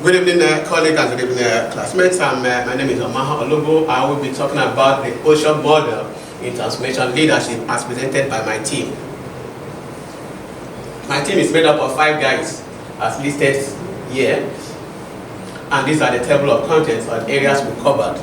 Good evening, colleagues, and good evening, classmates. My name is Omaha Olobo. I will be talking about the OSHA model in transformation leadership as presented by my team. My team is made up of 5 guys, as listed here, and these are the table of contents or areas we covered.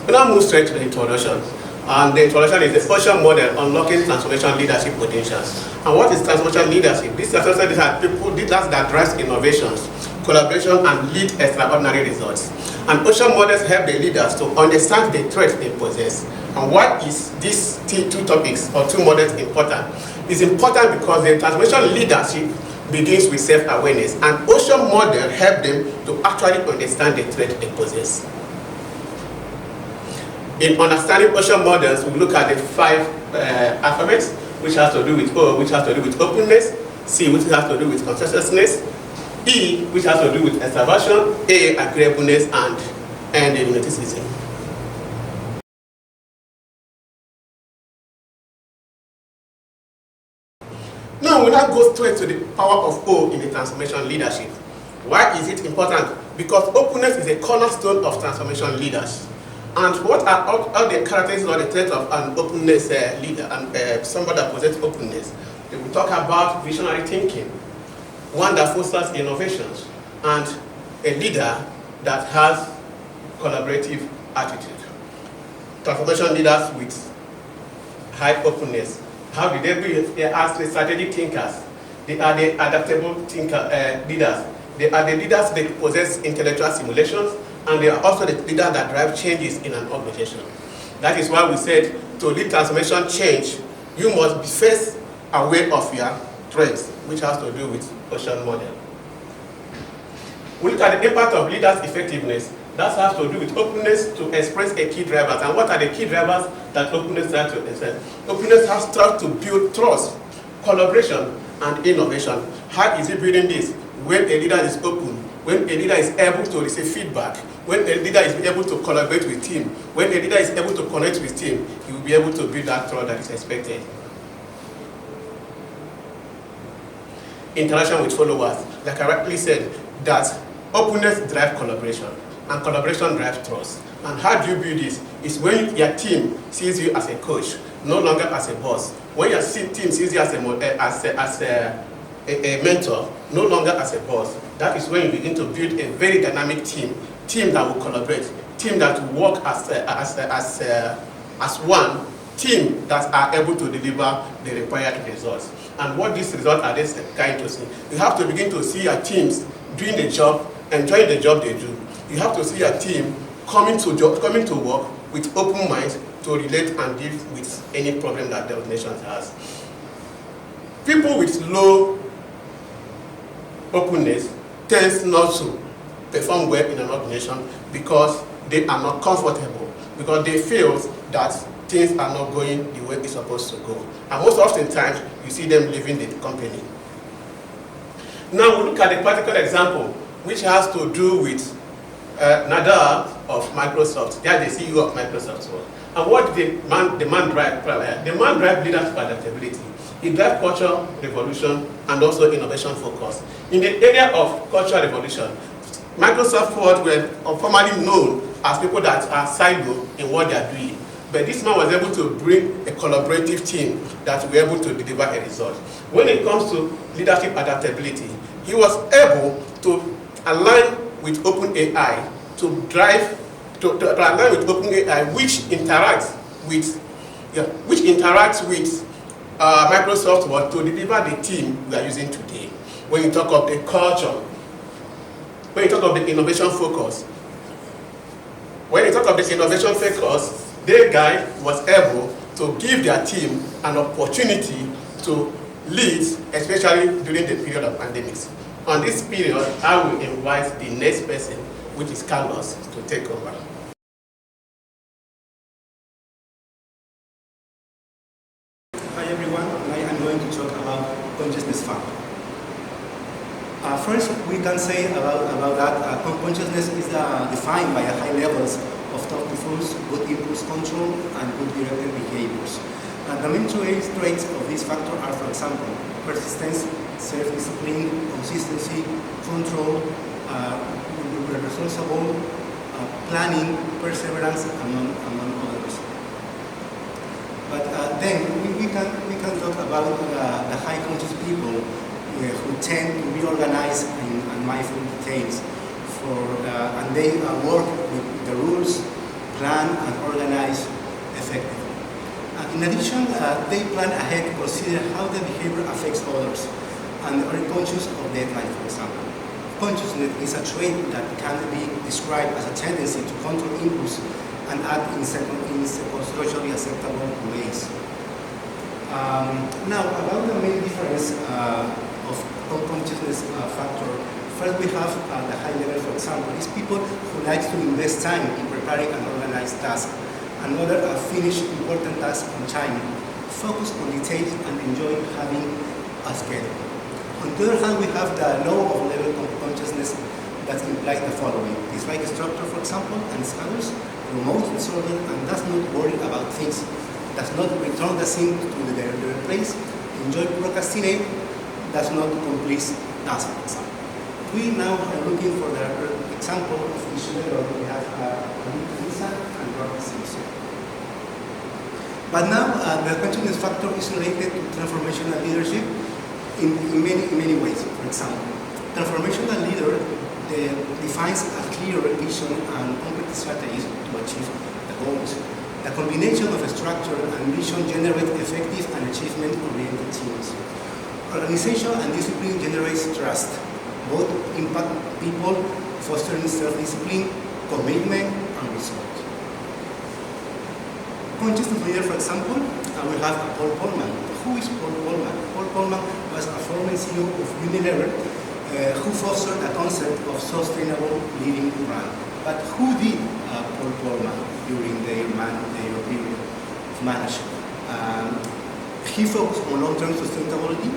We now move straight to the introduction. And the introduction is the OSHA model, unlocking transformation leadership potentials. And what is transformation leadership? These are people that drives innovations, collaboration, and lead extraordinary results. And OSHA models help the leaders to understand the threats they possess. And why is these 2 topics or 2 models important? It's important because the transformation leadership begins with self-awareness, and OSHA model help them to actually understand the threat they possess. In understanding OSHA models, we look at the 5 alphabets, which has to do with O, which has to do with openness, C, which has to do with consensuousness, E, which has to do with extraversion, A, agreeableness, and N, uniticism. Now we now go straight to the power of O in the transformation leadership. Why is it important? Because openness is a cornerstone of transformation leaders. And what are all the characteristics or the traits of an openness leader and somebody that possesses openness? We will talk about visionary thinking, one that fosters innovations, and a leader that has collaborative attitude. Transformation leaders with high openness. How did they be? They are the strategic thinkers. They are the adaptable leaders. They are the leaders that possess intellectual simulations, and they are also the leaders that drive changes in an organization. That is why we said to lead transformation change, you must be first aware of your threats, which has to do with OSHA model. We look at the impact of leaders' effectiveness. That has to do with openness to express a key drivers. And what are the key drivers that openness has to express? Openness has to build trust, collaboration, and innovation. How is it building this? When a leader is open, when a leader is able to receive feedback, when a leader is able to collaborate with team, when a leader is able to connect with team, he will be able to build that trust that is expected. Interaction with followers. Like I rightly said, that openness drives collaboration, and collaboration drives trust. And how do you build this? It's when your team sees you as a coach, no longer as a boss. When your team sees you as a mentor, no longer as a boss. That is when you begin to build a very dynamic team that will collaborate, team that will work as one, team that are able to deliver the required results. And what these results are they going to see? You have to begin to see your teams doing the job, enjoying the job they do. You have to see your team coming to work with open minds to relate and deal with any problem that the organization has. People with low openness tends not to perform well in an organization because they are not comfortable, because they feel that things are not going the way it's supposed to go. And most often times, you see them leaving the company. Now we look at the practical example, which has to do with Nadal of Microsoft. They are the CEO of Microsoft. And what did the man drive? The man drive leadership adaptability. He drives culture revolution and also innovation focus. In the area of cultural revolution, Microsoft were formerly known as people that are silo in what they are doing. But this man was able to bring a collaborative team that were able to deliver a result. When it comes to leadership adaptability, he was able to align with OpenAI to align with OpenAI, which interacts with Microsoft to deliver the team we are using today. When you talk of the culture, when you talk of the innovation focus, the guy was able to give their team an opportunity to lead, especially during the period of pandemics. On this period, I will invite the next person, which is Carlos, to take over. Hi everyone, I am going to talk about consciousness factor. First, we can say about that consciousness is defined by high levels of thoughtfulness, good impulse control, and good directed behaviors. And the main traits of this factor are, for example, persistence, self-discipline, consistency, control, responsible planning, perseverance, among others. But then we can talk about the high conscious people who tend to be organized and mindful details, and they work with the rules, plan and organize effectively. In addition, they plan ahead to consider how the behavior affects others, and are conscious of deadline, for example. Consciousness is a trait that can be described as a tendency to control impulse and act in socially acceptable ways. Now, about the main difference of consciousness factor, first we have the high level, for example, is people who like to invest time in preparing an organized task. Another finish important task on time, focus on details and enjoy having a schedule. On the other hand, we have the low level of consciousness that implies the following. Dislike structure, for example, and others, remote disorder, and does not worry about things, does not return the thing to their place, enjoy procrastinate, does not complete tasks, for example. We now are looking for the example of each level. We have Lisa and Robert Simpson. But now the consciousness factor is related to transformational leadership in many ways. For example, transformational leader defines a clear vision and concrete strategies to achieve the goals. The combination of structure and vision generate effective and achievement-oriented teams. Organization and discipline generates trust. Both impact people, fostering self-discipline, commitment, and results. Consciousness leader, for example, we have Paul Polman. Who is Paul Polman? Paul Polman was a former CEO of Unilever who fostered the concept of sustainable living brand. But who did Paul Polman during their period of management? He focused on long-term sustainability.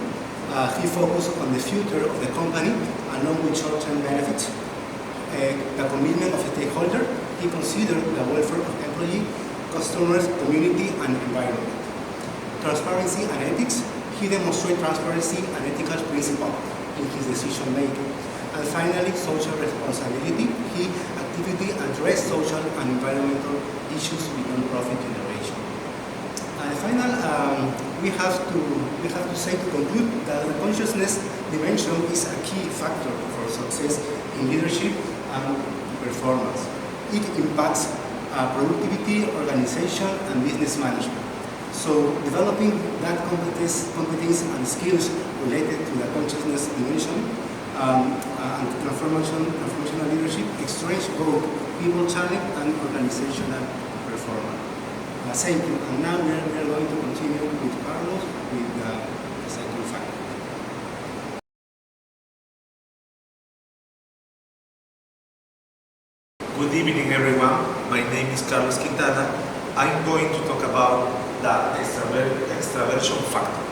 He focused on the future of the company along with short-term benefits. The commitment of a stakeholder. He considered the welfare of employees, customers, community, and environment. Transparency and ethics. He demonstrated transparency and ethical principle in his decision making. And finally, social responsibility. He actively addressed social and environmental issues with non-profit generation. And finally, we have to say to conclude that the consciousness dimension is a key factor for success in leadership and performance. It impacts productivity, organization, and business management. So developing that competence and skills related to the consciousness dimension and transformational leadership extends both people challenge and organizational performance. Thank you. And now we are going to continue with Carlos with the second factor. Good evening, everyone. My name is Carlos Quintana. I'm going to talk about the extraversion factor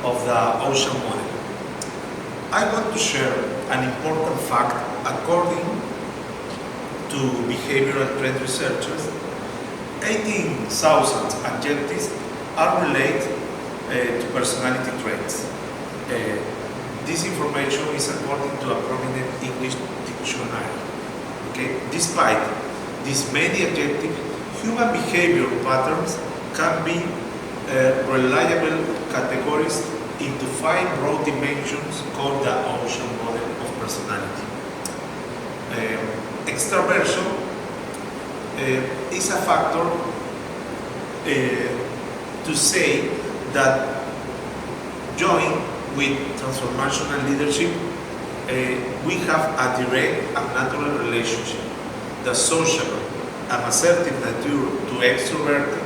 of the ocean model. I want to share an important fact according to behavioral trend researchers. 18,000 adjectives are related to personality traits. This information is according to a prominent English dictionary. Okay? Despite these many adjectives, human behavior patterns can be reliable categories into 5 broad dimensions called the ocean model of personality. Extraversion is a factor to say that join with transformational leadership, we have a direct and natural relationship. The social and assertive nature to extroverted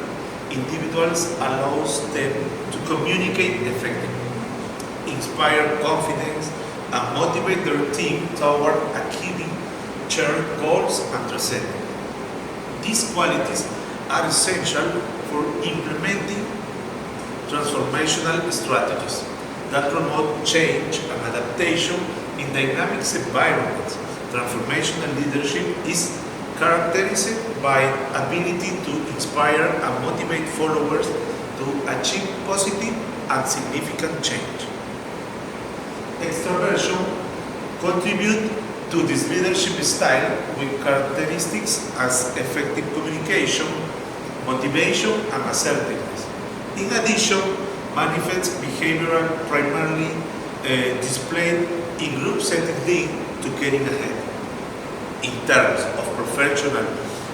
individuals allows them to communicate effectively, inspire confidence, and motivate their team toward achieving shared goals and transcending. These qualities are essential for implementing transformational strategies that promote change and adaptation in dynamic environments. Transformational leadership is characterized by ability to inspire and motivate followers to achieve positive and significant change. Extraversion contributes to this leadership style with characteristics as effective communication, motivation, and assertiveness. In addition, manifests behavioral primarily displayed in group setting linked to getting ahead. In terms of professional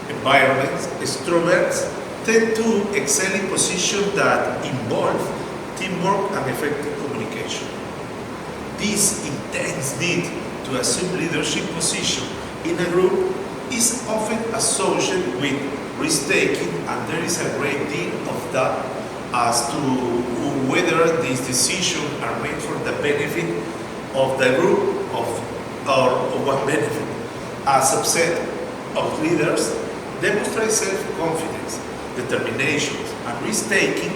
environments, extroverts tend to excel in positions that involve teamwork and effective communication. This intense need to assume leadership position in a group is often associated with risk-taking, and there is a great deal of doubt as to whether these decisions are made for the benefit of the group or what benefit. A subset of leaders demonstrate self-confidence, determination, and risk-taking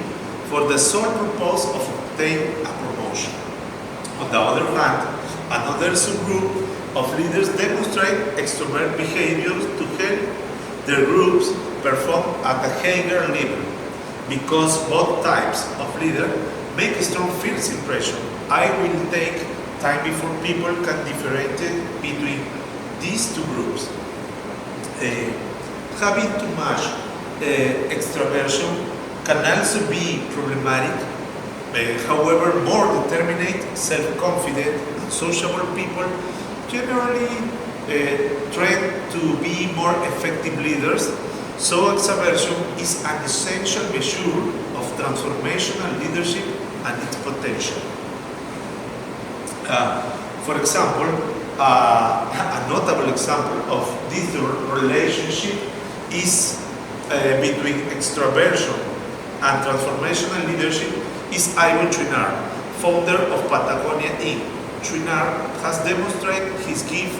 for the sole purpose of obtaining a promotion. On the other hand, another subgroup of leaders demonstrate extrovert behaviors to help their groups perform at a higher level. Because both types of leader make a strong first impression, I will take time before people can differentiate between these two groups. Having too much extraversion can also be problematic. However, more determined, self-confident, and sociable people generally tend to be more effective leaders. So extraversion is an essential measure of transformational leadership and its potential. For example, a notable example of this relationship is between extraversion and transformational leadership is Ivan Trinar, founder of Patagonia Inc. Trinar has demonstrated his gift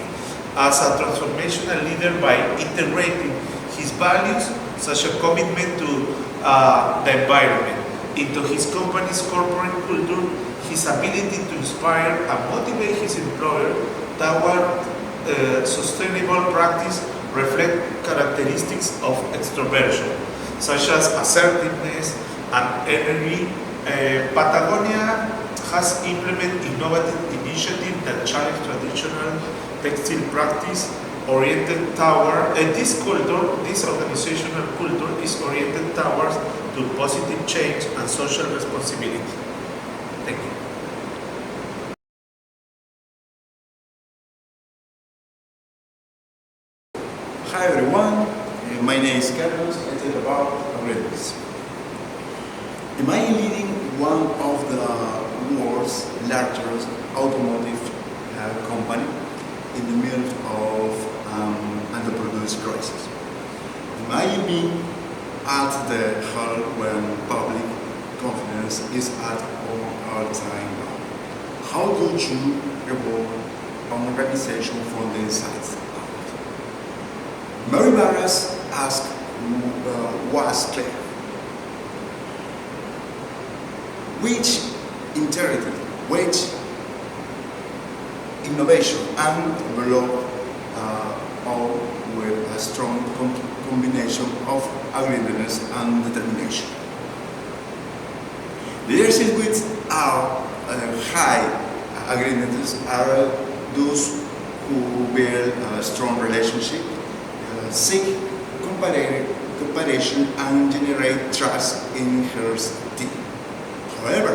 as a transformational leader by integrating his values, such as commitment to the environment, into his company's corporate culture, his ability to inspire and motivate his employer toward sustainable practice reflect characteristics of extroversion, such as assertiveness and energy. Patagonia has implemented innovative initiatives that challenge traditional textile practice oriented toward, and this organizational culture is oriented towards to positive change and social responsibility. Thank you. Hi everyone, my name is Carlos. I tell about awareness. Am I leading one of the world's largest automotive company in the middle of underproduced crisis? Am I being at the heart when public confidence is at an all-time low? How do you evolve an organization from the inside out? Mary Barras asked was clear. Which integrity, which innovation, and develop all with a strong combination of agreeableness and determination. Leadership with high agreeableness are those who build a strong relationship, seek cooperation, and generate trust in her team. However,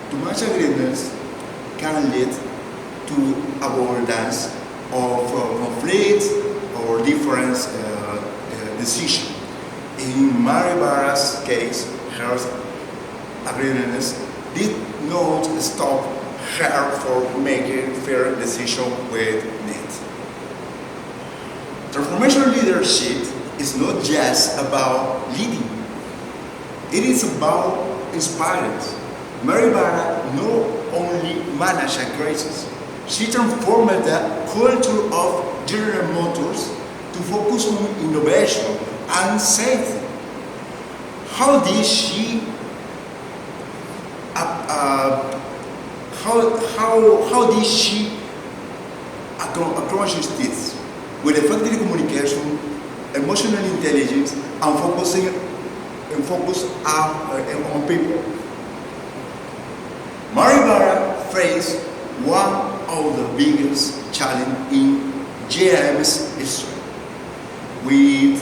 too much agreeableness can lead to avoidance of conflict or difference decision. In Mary Barra's case, her agreeableness did not stop her from making fair decisions with need. Transformational leadership is not just about leading, it is about inspiring. Mary Barra not only managed a crisis, she transformed the culture of General Motors to focus on innovation and safety. How did she accomplish this? With effective communication, emotional intelligence, and focus on people. Mary Barra faced one of the biggest challenges challenge in GM's history. With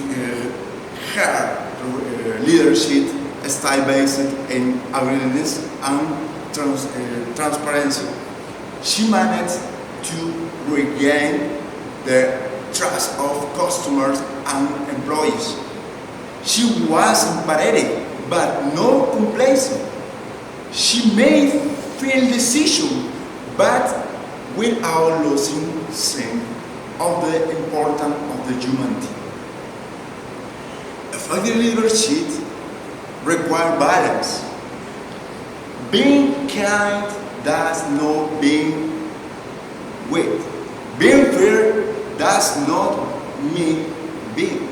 her leadership style based in awareness and transparency, she managed to regain the trust of customers and employees. She was empathetic but not complacent. She made firm decisions but without losing sight of the importance of the humanity. Effective leadership requires balance. Being kind does not mean weak. Being fair does not mean being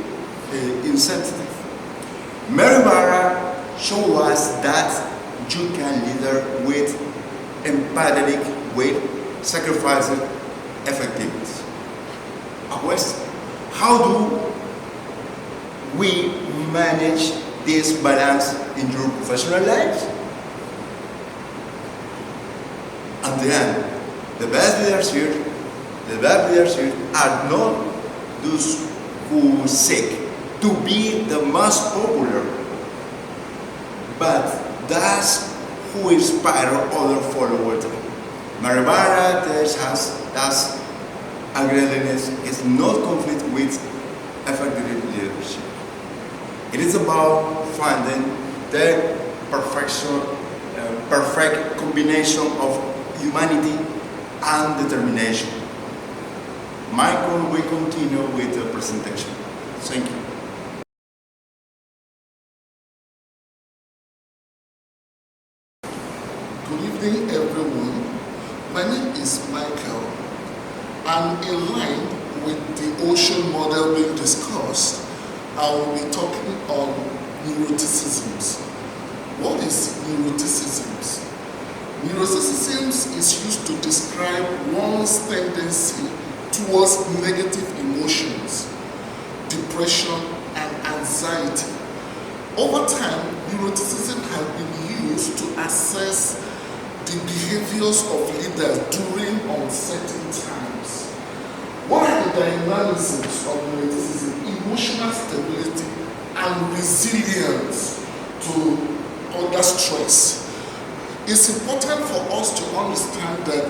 insensitive. Mary Mara showed us that you can lead with empathetic with sacrificing effectiveness. A question: how do we manage this balance in your professional lives? At the end, the best leaders are not those who seek to be the most popular, but those who inspire other followers. Maribara tells us that agreeableness is not conflict with effective leadership. It is about finding the perfect combination of humanity and determination. Michael will continue with the presentation. Thank you. Good evening, everyone. My name is Michael, and in line with the ocean model being discussed, I will be talking on neuroticisms. What is neuroticisms? Neuroticisms is used to describe one's tendency towards negative emotions, depression, and anxiety. Over time, neuroticism has been used to assess the behaviors of leaders during uncertain times. What are the dynamisms of neuroticism? Emotional stability and resilience to under stress. It's important for us to understand that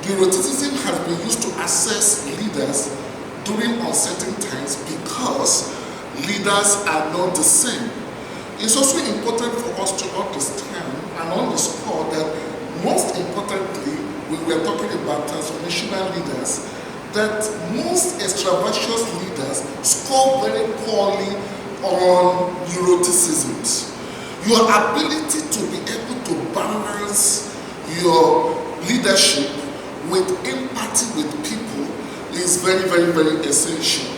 neuroticism has been used to assess leaders during uncertain times because leaders are not the same. It's also important for us to understand and underscore that most importantly, when we are talking about transformational leaders, that most extravertious leaders score very poorly on neuroticisms. Your ability to be able to balance your leadership with empathy with people is very, very, very essential.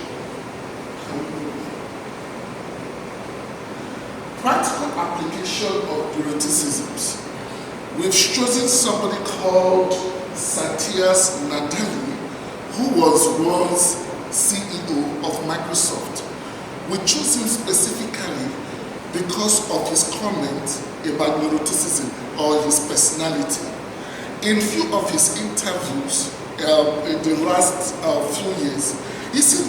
Practical application of neuroticisms. We've chosen somebody called Satya Nadella, who was once CEO of Microsoft. We chose him specifically because of his comment about neuroticism or his personality. In few of his interviews in the last few years, he said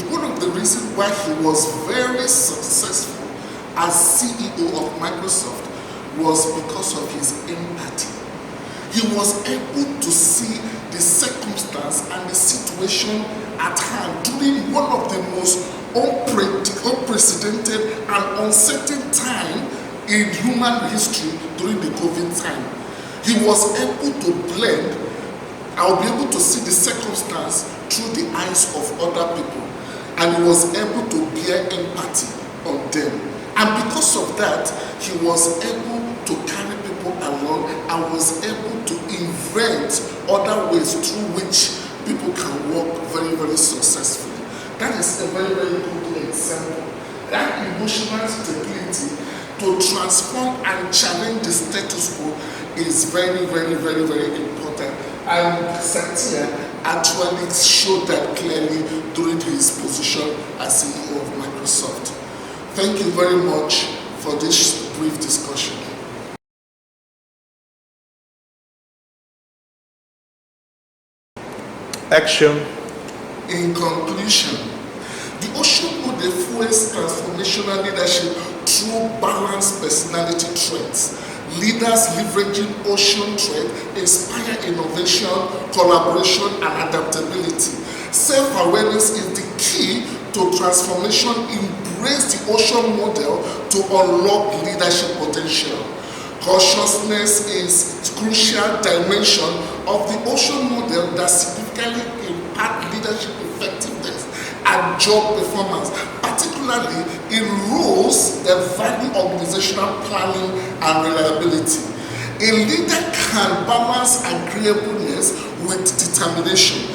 one of the reasons why he was very successful as CEO of Microsoft was because of his empathy. He was able to see the circumstance and the situation at hand during one of the most unprecedented and uncertain time in human history during the COVID time. He was able to blend, I'll be able to see the circumstance through the eyes of other people, and he was able to bear empathy on them. And because of that, he was able to carry people along and was able to invent other ways through which people can work very, very successfully. That is a very, very good example. That emotional stability to transform and challenge the status quo is very, very, very, very important. And Satya actually showed that clearly during his position as CEO of Microsoft. Thank you very much for this brief discussion. Action. In conclusion, the ocean model fuels transformational leadership through balanced personality traits. Leaders leveraging ocean traits inspire innovation, collaboration, and adaptability. Self-awareness is the key to transformation. Embrace the ocean model to unlock leadership potential. Consciousness is a crucial dimension of the ocean model that significantly impact leadership effectiveness and job performance, particularly in roles that value organizational planning and reliability. A leader can balance agreeableness with determination.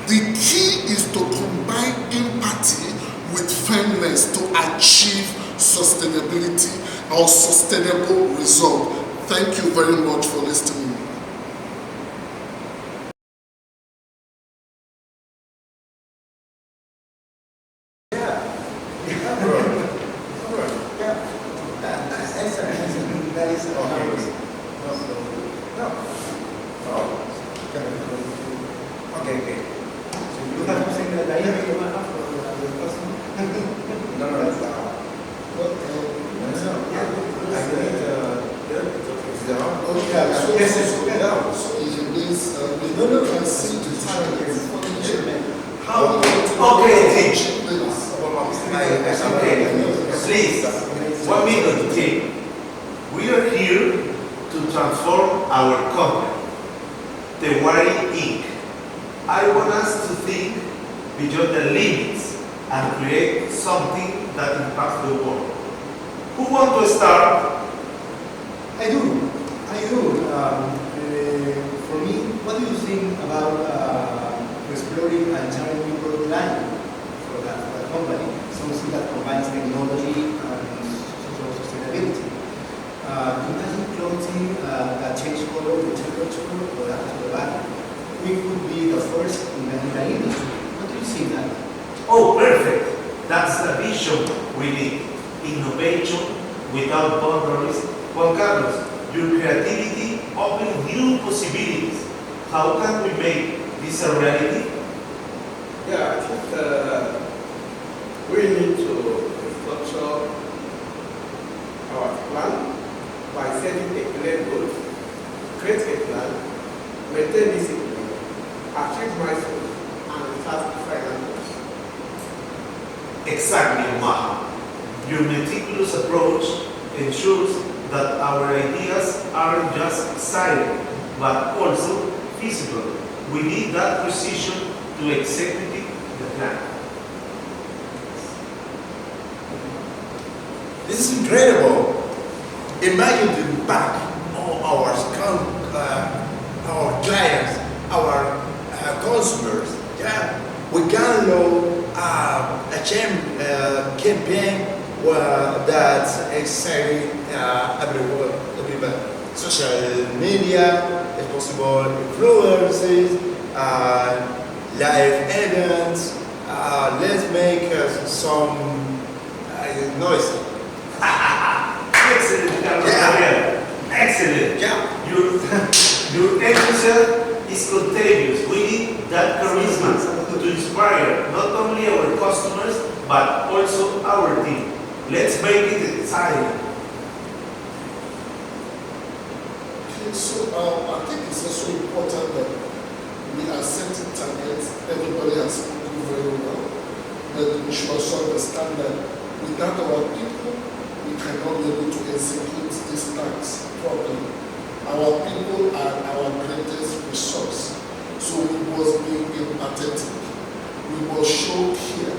The key is to combine empathy with firmness to achieve sustainability or sustainable result. Thank you very much for listening. Please, 1 minute, okay. We are here to transform our company, the Wari Inc. I want us to think beyond the limits and create something that impacts the world. Who want to start? I do. For me, what do you think about exploring and challenging product line for that company? Something that combines technology and social sustainability. Imagine clothing that change color with temperature or that to the body. We could be the first in the industry. What do you think that? Oh, perfect. That's the vision we need. Innovation without boundaries. Juan Carlos, your creativity opens new possibilities. How can we make this a reality? Yeah, I think we need to structure our plan by setting a clear goal, create a plan, maintain discipline, achieve milestones, and start final goals. Exactly, Maha. Your meticulous approach ensures that our ideas aren't just silent, but also feasible. We need that precision to execute the plan. This is incredible. Imagine the impact on our clients, our consumers. Yeah, we can do a campaign that's exciting everywhere. Social media, if possible, influencers, live events. Let's make some noise. Excellent, Carlos. Yeah. Excellent. Yeah. Your enthusiasm is contagious. We need that charisma to inspire not only our customers but also our team. Let's make it exciting. Okay, so I think it's also important that we are setting targets. Everybody has spoken very well, but we should also understand that without our people, we cannot be able to execute these tasks properly. Our people are our greatest resource. So we must be empathetic. We must show care.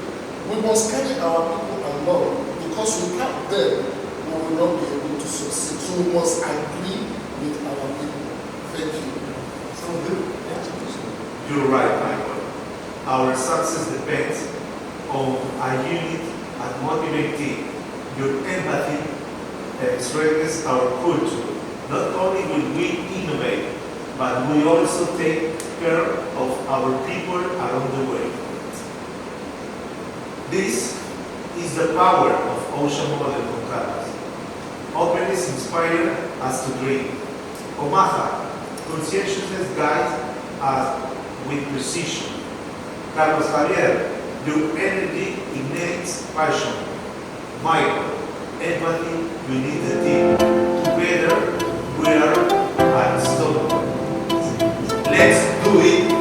We must carry our people along, because without them, we will not be able to succeed. So we must agree with our people. Thank you. Sounds good. You're right, Michael. Our success depends on a unit and motivated team. Your empathy strengthens our culture. Not only will we innovate, but we also take care of our people along the way. This is the power of Ocean Model Contractors. Openness inspires us to dream. Omaha, conscientiousness guides us with precision. Carlos Javier, your energy ignites passion. Michael, empathy, we need the team. Together, we are unstoppable. Let's do it.